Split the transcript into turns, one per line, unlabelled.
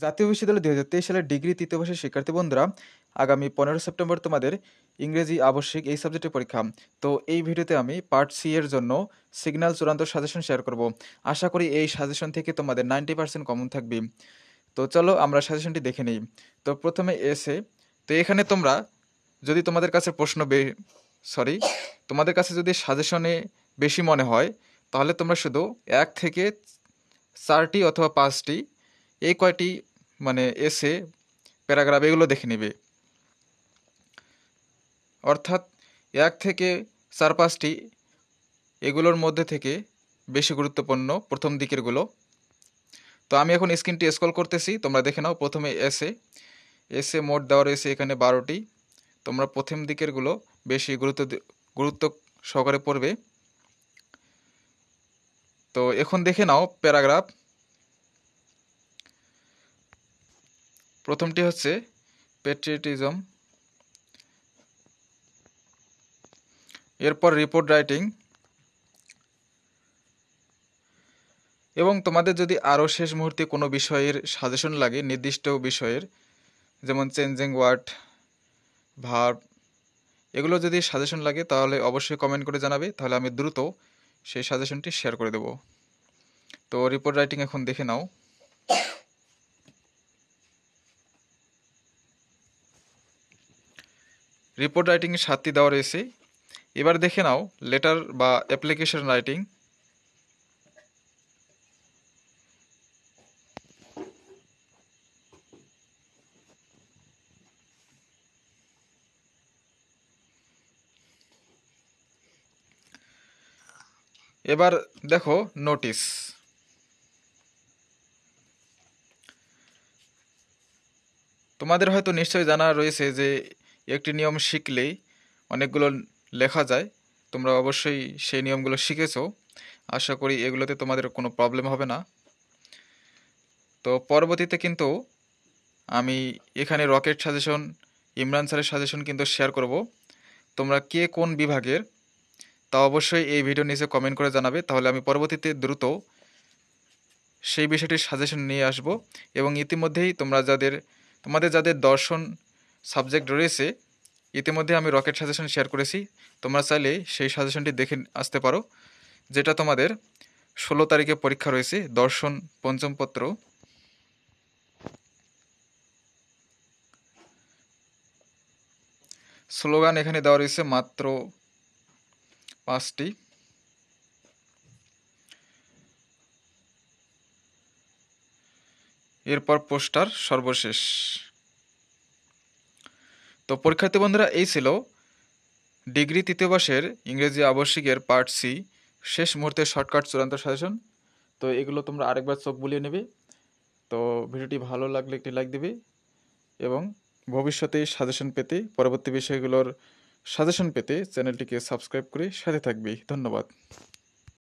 জাতীয় বিশ্ববিদ্যালয় 2023 সালের ডিগ্রি তৃতীয় বর্ষের শিক্ষার্থী বন্ধুরা, আগামী 15 সেপ্টেম্বর তোমাদের ইংরেজি আবশ্যিক এই সাবজেক্টের পরীক্ষা। তো এই ভিডিওতে আমি পার্ট সি এর জন্য সিগন্যাল চূড়ান্ত সাজেশন শেয়ার করব। আশা করি এই সাজেশন থেকে তোমাদের 90% কমন থাকবে। তো চলো আমরা সাজেশনটি দেখে নিই। তো প্রথমে এসে, তো এখানে তোমরা যদি তোমাদের কাছে তোমাদের কাছে যদি সাজেশনে বেশি মনে হয়, তাহলে তোমরা শুধু 1 থেকে 4টি অথবা 5টি এই কয়টি মানে এসে প্যারাগ্রাফ এগুলো দেখে নেবে। অর্থাৎ 1 থেকে 4-5টি এগুলোর মধ্যে থেকে বেশি গুরুত্বপূর্ণ প্রথম দিকেরগুলো। তো আমি এখন স্ক্রিনটি স্ক্রল করতেছি, তোমরা দেখে নাও। প্রথমে এসে মোট দেওয়া রয়েছে এখানে 12টি। তোমরা প্রথম দিকেরগুলো বেশি গুরুত্ব সহকারে পড়বে। তো এখন দেখে নাও প্যারাগ্রাফ। প্রথমটি হচ্ছে প্যাট্রিয়টিজম, এরপর রিপোর্ট রাইটিং, এবং তোমাদের যদি আরও শেষ মুহূর্তে কোনো বিষয়ের সাজেশন লাগে, নির্দিষ্ট বিষয়ের, যেমন চেঞ্জিং ওয়ার্ড, ভার্ব, এগুলো যদি সাজেশন লাগে তাহলে অবশ্যই কমেন্ট করে জানাবে, তাহলে আমি দ্রুত সেই সাজেশনটি শেয়ার করে দেব। তো রিপোর্ট রাইটিং এখন দেখে নাও। রিপোর্ট রাইটিং 7টি দেওয়া রয়েছে। এবার দেখে নাও লেটার বা অ্যাপ্লিকেশন রাইটিং। এবার দেখো নোটিস। তোমাদের হয়তো নিশ্চয়ই জানা রয়েছে যে একটি নিয়ম শিখলেই অনেকগুলো লেখা যায়। তোমরা অবশ্যই সেই নিয়মগুলো শিখেছো। আশা করি এগুলোতে তোমাদের কোনো প্রবলেম হবে না। তো পরবর্তীতে কিন্তু আমি এখানে রকেট সাজেশন, ইমরান স্যারের সাজেশন কিন্তু শেয়ার করব। তোমরা কে কোন বিভাগের তা অবশ্যই এই ভিডিও নিচে কমেন্ট করে জানাবে, তাহলে আমি পরবর্তীতে দ্রুত সেই বিষয়টির সাজেশন নিয়ে আসব। এবং ইতিমধ্যেই তোমাদের যাদের দর্শন সাবজেক্ট রয়েছে, ইতিমধ্যে আমি রকেট সাজেশন শেয়ার করেছি। তোমরা চাইলে সেই সাজেশনটি দেখে আসতে পারো, যেটা তোমাদের 16 তারিখে পরীক্ষা রয়েছে, দর্শন পঞ্চম পত্র। স্লোগান এখানে দেওয়া রয়েছে মাত্র 5টি। এরপর পোস্টার সর্বশেষ। তো পরীক্ষার্থী বন্ধুরা, এই ছিল ডিগ্রি তৃতীয় বর্ষের ইংরেজি আবশ্যিকের পার্ট সি শেষ মুহূর্তের শর্টকাট চূড়ান্ত সাজেশন। তো এগুলো তোমরা আরেকবার চোখ বুলিয়ে নেবে। তো ভিডিওটি ভালো লাগলে একটি লাইক দিবে, এবং ভবিষ্যতে পরবর্তী বিষয়গুলোর সাজেশন পেতে চ্যানেলটিকে সাবস্ক্রাইব করে সাথে থাকবে। ধন্যবাদ।